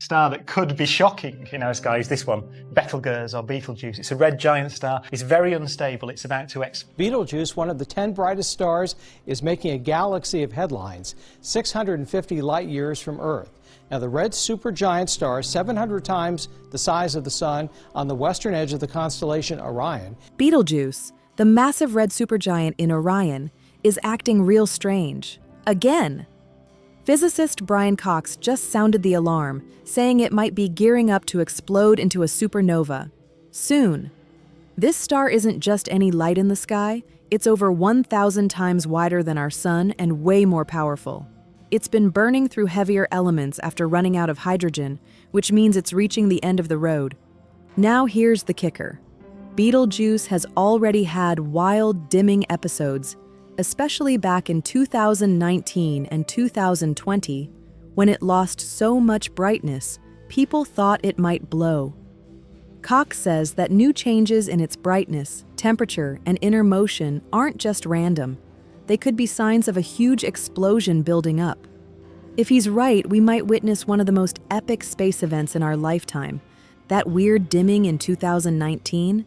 star that could be shocking in our sky is this one, Betelgeuse or Betelgeuse. It's a red giant star. It's very unstable. It's about to Betelgeuse, one of the 10 brightest stars, is making a galaxy of headlines, 650 light years from Earth. Now, the red supergiant star, 700 times the size of the Sun, on the western edge of the constellation Orion. Betelgeuse, the massive red supergiant in Orion, is acting real strange. Again. Physicist Brian Cox just sounded the alarm, saying it might be gearing up to explode into a supernova. Soon. This star isn't just any light in the sky, it's over 1,000 times wider than our Sun and way more powerful. It's been burning through heavier elements after running out of hydrogen, which means it's reaching the end of the road. Now here's the kicker. Betelgeuse has already had wild, dimming episodes, especially back in 2019 and 2020, when it lost so much brightness, people thought it might blow. Cox says that new changes in its brightness, temperature, and inner motion aren't just random. They could be signs of a huge explosion building up. If he's right, we might witness one of the most epic space events in our lifetime. That weird dimming in 2019?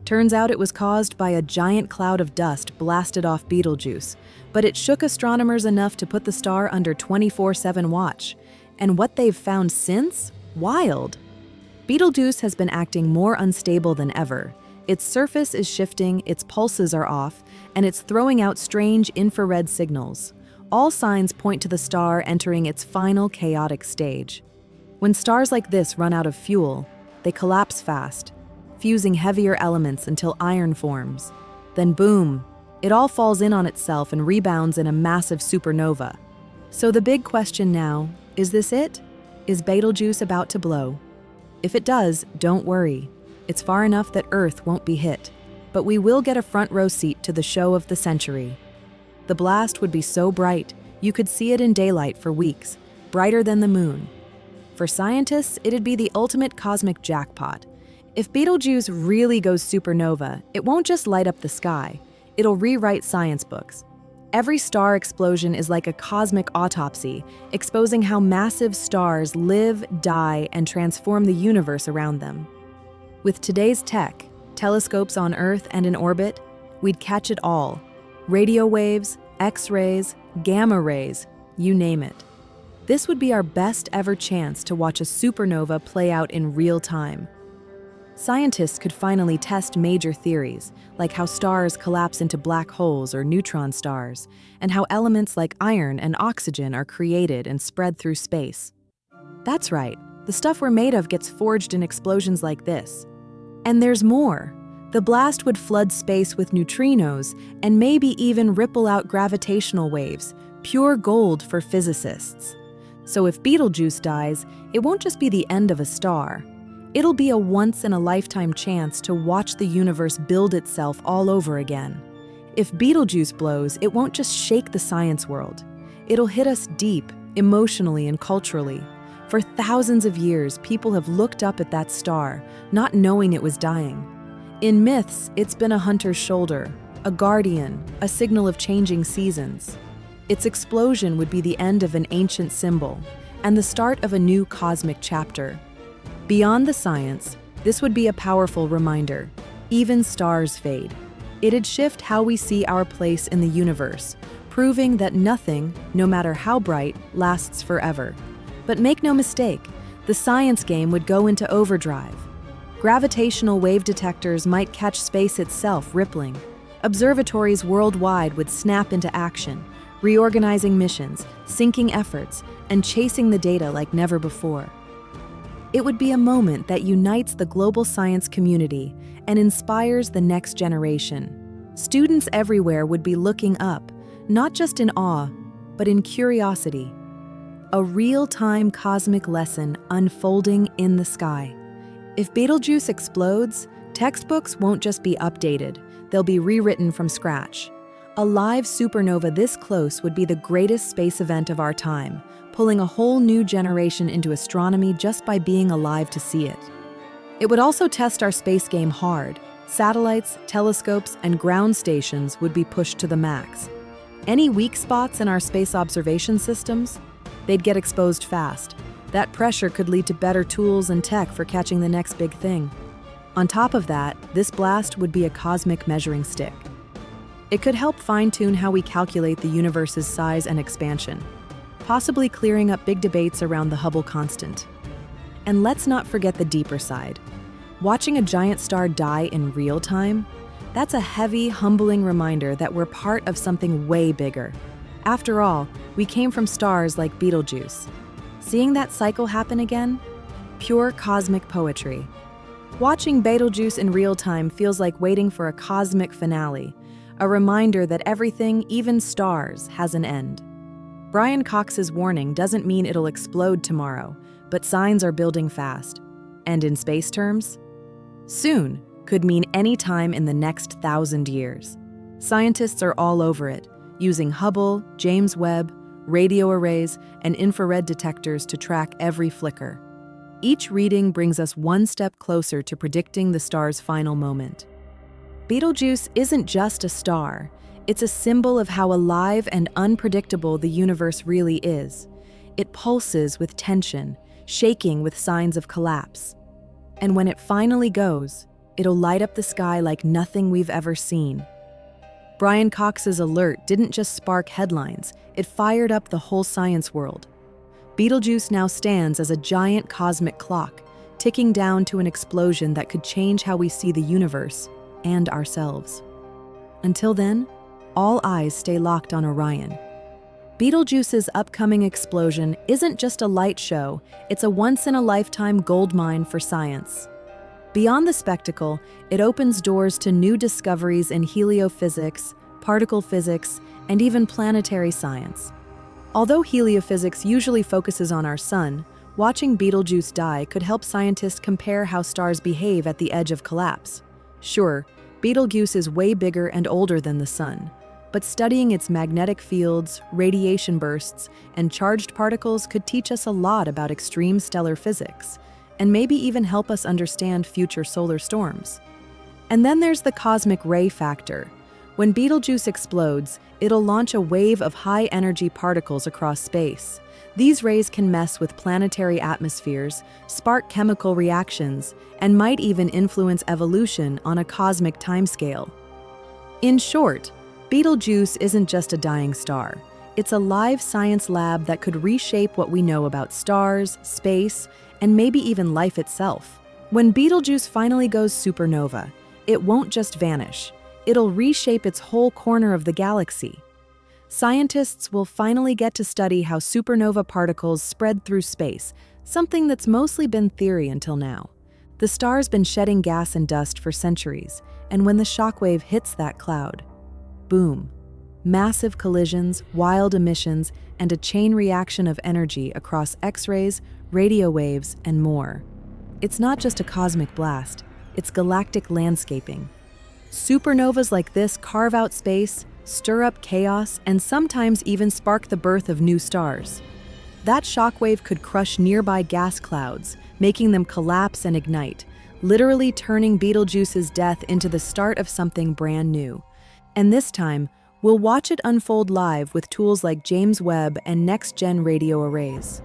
Turns out it was caused by a giant cloud of dust blasted off Betelgeuse, but it shook astronomers enough to put the star under 24/7 watch. And what they've found since? Wild! Betelgeuse has been acting more unstable than ever. Its surface is shifting, its pulses are off, and it's throwing out strange infrared signals. All signs point to the star entering its final chaotic stage. When stars like this run out of fuel, they collapse fast, fusing heavier elements until iron forms. Then boom, it all falls in on itself and rebounds in a massive supernova. So the big question now, is this it? Is Betelgeuse about to blow? If it does, don't worry. It's far enough that Earth won't be hit, but we will get a front row seat to the show of the century. The blast would be so bright, you could see it in daylight for weeks, brighter than the moon. For scientists, it'd be the ultimate cosmic jackpot. If Betelgeuse really goes supernova, it won't just light up the sky, it'll rewrite science books. Every star explosion is like a cosmic autopsy, exposing how massive stars live, die, and transform the universe around them. With today's tech, telescopes on Earth and in orbit, we'd catch it all. Radio waves, X-rays, gamma rays, you name it. This would be our best ever chance to watch a supernova play out in real time. Scientists could finally test major theories, like how stars collapse into black holes or neutron stars, and how elements like iron and oxygen are created and spread through space. That's right, the stuff we're made of gets forged in explosions like this. And there's more. The blast would flood space with neutrinos and maybe even ripple out gravitational waves, pure gold for physicists. So if Betelgeuse dies, it won't just be the end of a star. It'll be a once-in-a-lifetime chance to watch the universe build itself all over again. If Betelgeuse blows, it won't just shake the science world. It'll hit us deep, emotionally and culturally. For thousands of years, people have looked up at that star, not knowing it was dying. In myths, it's been a hunter's shoulder, a guardian, a signal of changing seasons. Its explosion would be the end of an ancient symbol and the start of a new cosmic chapter. Beyond the science, this would be a powerful reminder. Even stars fade. It'd shift how we see our place in the universe, proving that nothing, no matter how bright, lasts forever. But make no mistake, the science game would go into overdrive. Gravitational wave detectors might catch space itself rippling. Observatories worldwide would snap into action, reorganizing missions, syncing efforts, and chasing the data like never before. It would be a moment that unites the global science community and inspires the next generation. Students everywhere would be looking up, not just in awe, but in curiosity. A real-time cosmic lesson unfolding in the sky. If Betelgeuse explodes, textbooks won't just be updated, they'll be rewritten from scratch. A live supernova this close would be the greatest space event of our time, pulling a whole new generation into astronomy just by being alive to see it. It would also test our space game hard. Satellites, telescopes, and ground stations would be pushed to the max. Any weak spots in our space observation systems? They'd get exposed fast. That pressure could lead to better tools and tech for catching the next big thing. On top of that, this blast would be a cosmic measuring stick. It could help fine-tune how we calculate the universe's size and expansion, possibly clearing up big debates around the Hubble constant. And let's not forget the deeper side. Watching a giant star die in real time, that's a heavy, humbling reminder that we're part of something way bigger. After all, we came from stars like Betelgeuse. Seeing that cycle happen again? Pure cosmic poetry. Watching Betelgeuse in real time feels like waiting for a cosmic finale, a reminder that everything, even stars, has an end. Brian Cox's warning doesn't mean it'll explode tomorrow, but signs are building fast. And in space terms? Soon could mean any time in the next 1,000 years. Scientists are all over it, using Hubble, James Webb, radio arrays, and infrared detectors to track every flicker. Each reading brings us one step closer to predicting the star's final moment. Betelgeuse isn't just a star, it's a symbol of how alive and unpredictable the universe really is. It pulses with tension, shaking with signs of collapse. And when it finally goes, it'll light up the sky like nothing we've ever seen. Brian Cox's alert didn't just spark headlines, it fired up the whole science world. Betelgeuse now stands as a giant cosmic clock, ticking down to an explosion that could change how we see the universe and ourselves. Until then, all eyes stay locked on Orion. Betelgeuse's upcoming explosion isn't just a light show, it's a once-in-a-lifetime goldmine for science. Beyond the spectacle, it opens doors to new discoveries in heliophysics, particle physics, and even planetary science. Although heliophysics usually focuses on our sun, watching Betelgeuse die could help scientists compare how stars behave at the edge of collapse. Sure, Betelgeuse is way bigger and older than the sun, but studying its magnetic fields, radiation bursts, and charged particles could teach us a lot about extreme stellar physics, and maybe even help us understand future solar storms. And then there's the cosmic ray factor. When Betelgeuse explodes, it'll launch a wave of high-energy particles across space. These rays can mess with planetary atmospheres, spark chemical reactions, and might even influence evolution on a cosmic timescale. In short, Betelgeuse isn't just a dying star. It's a live science lab that could reshape what we know about stars, space, and maybe even life itself. When Betelgeuse finally goes supernova, it won't just vanish. It'll reshape its whole corner of the galaxy. Scientists will finally get to study how supernova particles spread through space, something that's mostly been theory until now. The star's been shedding gas and dust for centuries, and when the shockwave hits that cloud, boom. Massive collisions, wild emissions, and a chain reaction of energy across X-rays, radio waves, and more. It's not just a cosmic blast, it's galactic landscaping. Supernovas like this carve out space, stir up chaos, and sometimes even spark the birth of new stars. That shockwave could crush nearby gas clouds, making them collapse and ignite, literally turning Betelgeuse's death into the start of something brand new. And this time, we'll watch it unfold live with tools like James Webb and next-gen radio arrays.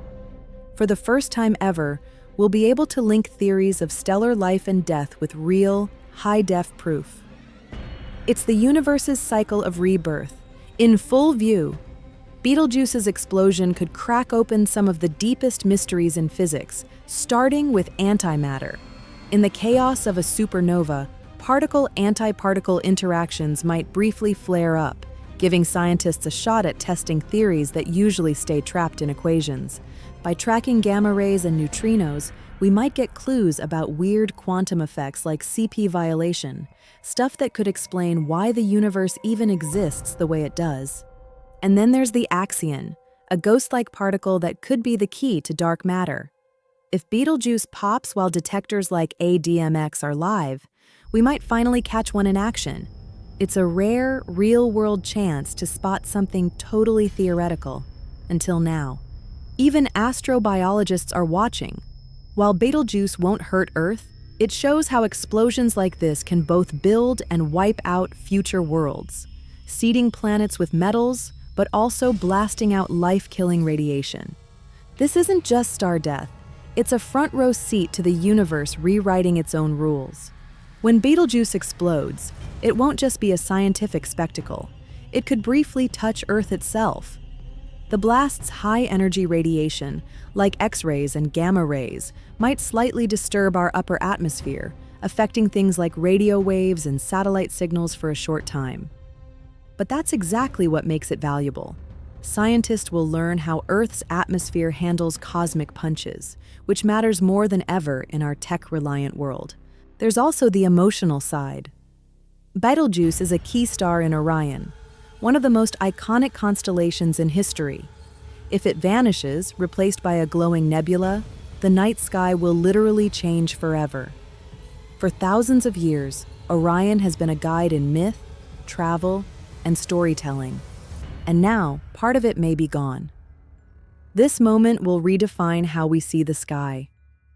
For the first time ever, we'll be able to link theories of stellar life and death with real, high-def proof. It's the universe's cycle of rebirth. In full view, Betelgeuse's explosion could crack open some of the deepest mysteries in physics, starting with antimatter. In the chaos of a supernova, particle-antiparticle interactions might briefly flare up, giving scientists a shot at testing theories that usually stay trapped in equations. By tracking gamma rays and neutrinos, we might get clues about weird quantum effects like CP violation, stuff that could explain why the universe even exists the way it does. And then there's the axion, a ghost-like particle that could be the key to dark matter. If Betelgeuse pops while detectors like ADMX are live, we might finally catch one in action. It's a rare, real-world chance to spot something totally theoretical. Until now. Even astrobiologists are watching. While Betelgeuse won't hurt Earth, it shows how explosions like this can both build and wipe out future worlds, seeding planets with metals, but also blasting out life-killing radiation. This isn't just star death, it's a front-row seat to the universe rewriting its own rules. When Betelgeuse explodes, it won't just be a scientific spectacle. It could briefly touch Earth itself. The blast's high-energy radiation, like X-rays and gamma rays, might slightly disturb our upper atmosphere, affecting things like radio waves and satellite signals for a short time. But that's exactly what makes it valuable. Scientists will learn how Earth's atmosphere handles cosmic punches, which matters more than ever in our tech-reliant world. There's also the emotional side. Betelgeuse is a key star in Orion, one of the most iconic constellations in history. If it vanishes, replaced by a glowing nebula, the night sky will literally change forever. For thousands of years, Orion has been a guide in myth, travel, and storytelling. And now, part of it may be gone. This moment will redefine how we see the sky.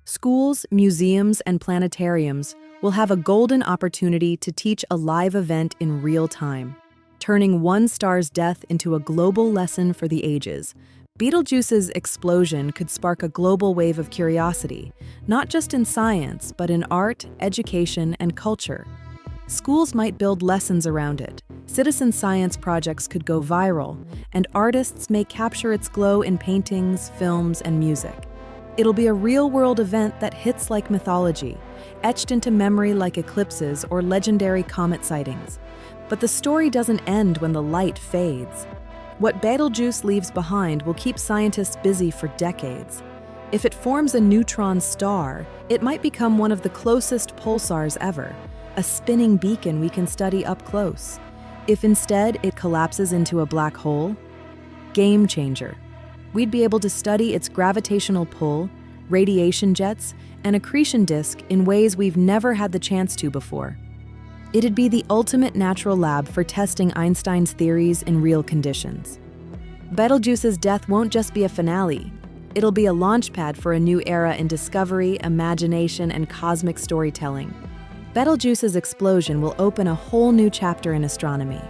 Schools, museums, and planetariums will have a golden opportunity to teach a live event in real time, turning one star's death into a global lesson for the ages. Betelgeuse's explosion could spark a global wave of curiosity, not just in science, but in art, education, and culture. Schools might build lessons around it, citizen science projects could go viral, and artists may capture its glow in paintings, films, and music. It'll be a real-world event that hits like mythology, etched into memory like eclipses or legendary comet sightings. But the story doesn't end when the light fades. What Betelgeuse leaves behind will keep scientists busy for decades. If it forms a neutron star, it might become one of the closest pulsars ever, a spinning beacon we can study up close. If instead it collapses into a black hole, game changer. We'd be able to study its gravitational pull, radiation jets, and accretion disk in ways we've never had the chance to before. It'd be the ultimate natural lab for testing Einstein's theories in real conditions. Betelgeuse's death won't just be a finale. It'll be a launchpad for a new era in discovery, imagination, and cosmic storytelling. Betelgeuse's explosion will open a whole new chapter in astronomy.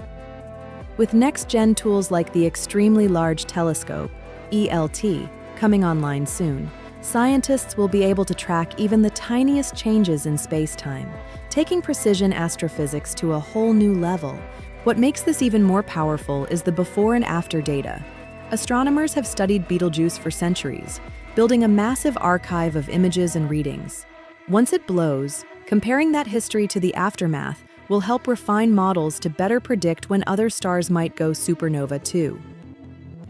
With next-gen tools like the Extremely Large Telescope, ELT, coming online soon, scientists will be able to track even the tiniest changes in space-time, taking precision astrophysics to a whole new level. What makes this even more powerful is the before and after data. Astronomers have studied Betelgeuse for centuries, building a massive archive of images and readings. Once it blows, comparing that history to the aftermath will help refine models to better predict when other stars might go supernova too.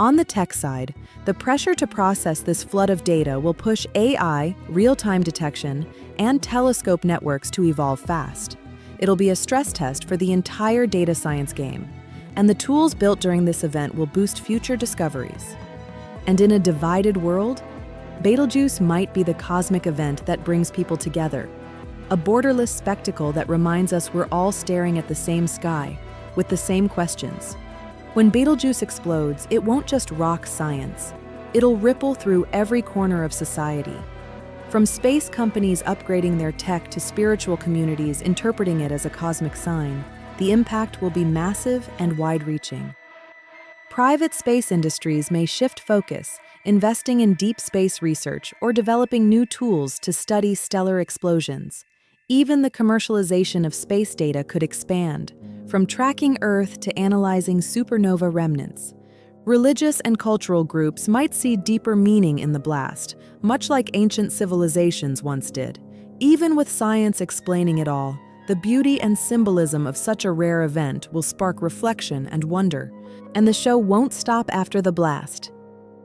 On the tech side, the pressure to process this flood of data will push AI, real-time detection, and telescope networks to evolve fast. It'll be a stress test for the entire data science game, and the tools built during this event will boost future discoveries. And in a divided world, Betelgeuse might be the cosmic event that brings people together, a borderless spectacle that reminds us we're all staring at the same sky, with the same questions. When Betelgeuse explodes, it won't just rock science. It'll ripple through every corner of society. From space companies upgrading their tech to spiritual communities interpreting it as a cosmic sign, the impact will be massive and wide-reaching. Private space industries may shift focus, investing in deep space research or developing new tools to study stellar explosions. Even the commercialization of space data could expand, from tracking Earth to analyzing supernova remnants. Religious and cultural groups might see deeper meaning in the blast, much like ancient civilizations once did. Even with science explaining it all, the beauty and symbolism of such a rare event will spark reflection and wonder, and the show won't stop after the blast.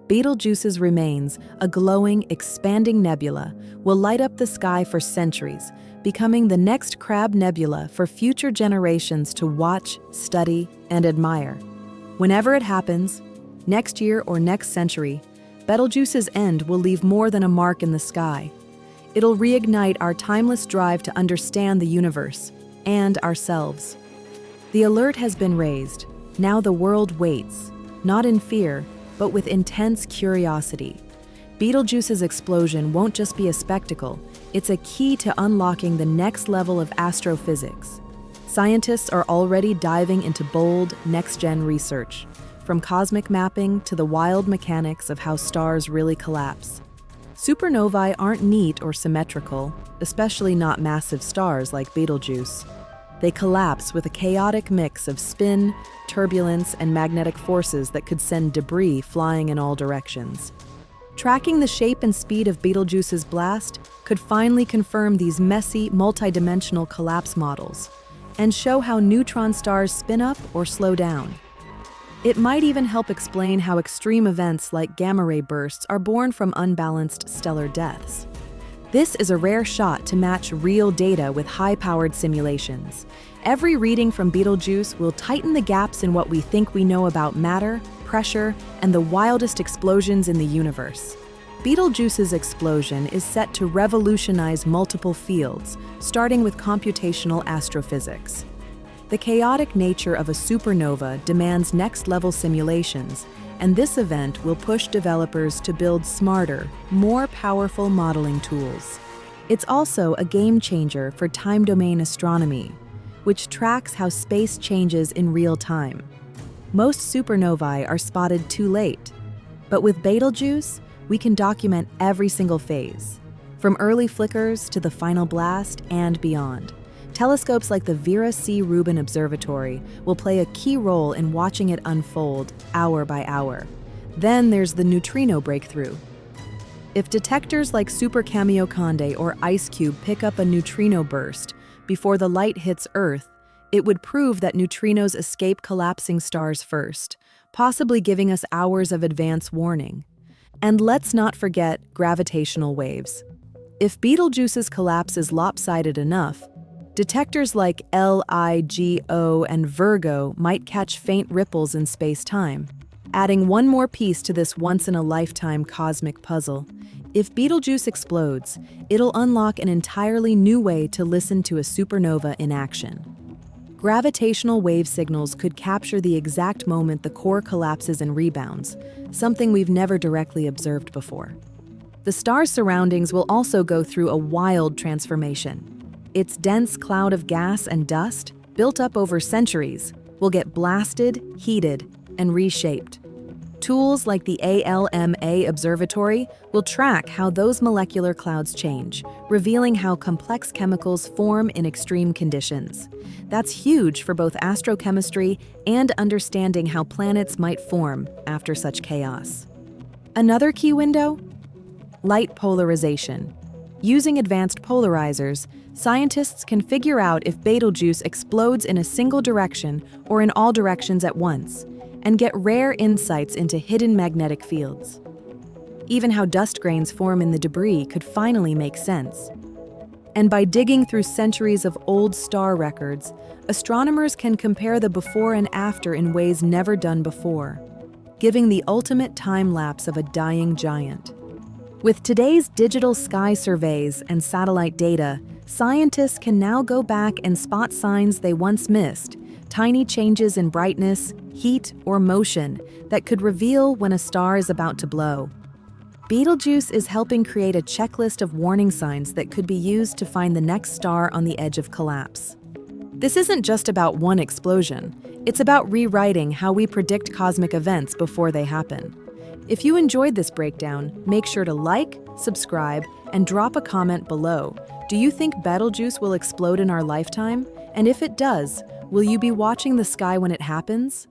Betelgeuse's remains, a glowing, expanding nebula, will light up the sky for centuries, becoming the next Crab Nebula for future generations to watch, study, and admire. Whenever it happens, next year or next century, Betelgeuse's end will leave more than a mark in the sky. It'll reignite our timeless drive to understand the universe and ourselves. The alert has been raised. Now the world waits, not in fear, but with intense curiosity. Betelgeuse's explosion won't just be a spectacle, it's a key to unlocking the next level of astrophysics. Scientists are already diving into bold, next-gen research, from cosmic mapping to the wild mechanics of how stars really collapse. Supernovae aren't neat or symmetrical, especially not massive stars like Betelgeuse. They collapse with a chaotic mix of spin, turbulence, and magnetic forces that could send debris flying in all directions. Tracking the shape and speed of Betelgeuse's blast could finally confirm these messy, multidimensional collapse models and show how neutron stars spin up or slow down. It might even help explain how extreme events like gamma-ray bursts are born from unbalanced stellar deaths. This is a rare shot to match real data with high-powered simulations. Every reading from Betelgeuse will tighten the gaps in what we think we know about matter, pressure, and the wildest explosions in the universe. Betelgeuse's explosion is set to revolutionize multiple fields, starting with computational astrophysics. The chaotic nature of a supernova demands next-level simulations, and this event will push developers to build smarter, more powerful modeling tools. It's also a game-changer for time-domain astronomy, which tracks how space changes in real time. Most supernovae are spotted too late, but with Betelgeuse, we can document every single phase, from early flickers to the final blast and beyond. Telescopes like the Vera C. Rubin Observatory will play a key role in watching it unfold hour by hour. Then there's the neutrino breakthrough. If detectors like Super Kamiokande or IceCube pick up a neutrino burst before the light hits Earth, it would prove that neutrinos escape collapsing stars first, possibly giving us hours of advance warning. And let's not forget gravitational waves. If Betelgeuse's collapse is lopsided enough, detectors like LIGO and Virgo might catch faint ripples in space-time, adding one more piece to this once-in-a-lifetime cosmic puzzle. If Betelgeuse explodes, it'll unlock an entirely new way to listen to a supernova in action. Gravitational wave signals could capture the exact moment the core collapses and rebounds, something we've never directly observed before. The star's surroundings will also go through a wild transformation. Its dense cloud of gas and dust, built up over centuries, will get blasted, heated, and reshaped. Tools like the ALMA Observatory will track how those molecular clouds change, revealing how complex chemicals form in extreme conditions. That's huge for both astrochemistry and understanding how planets might form after such chaos. Another key window? Light polarization. Using advanced polarizers, scientists can figure out if Betelgeuse explodes in a single direction or in all directions at once, and get rare insights into hidden magnetic fields. Even how dust grains form in the debris could finally make sense. And by digging through centuries of old star records, astronomers can compare the before and after in ways never done before, giving the ultimate time-lapse of a dying giant. With today's digital sky surveys and satellite data, scientists can now go back and spot signs they once missed, tiny changes in brightness, heat, or motion that could reveal when a star is about to blow. Betelgeuse is helping create a checklist of warning signs that could be used to find the next star on the edge of collapse. This isn't just about one explosion. It's about rewriting how we predict cosmic events before they happen. If you enjoyed this breakdown, make sure to like, subscribe, and drop a comment below. Do you think Betelgeuse will explode in our lifetime? And if it does, will you be watching the sky when it happens?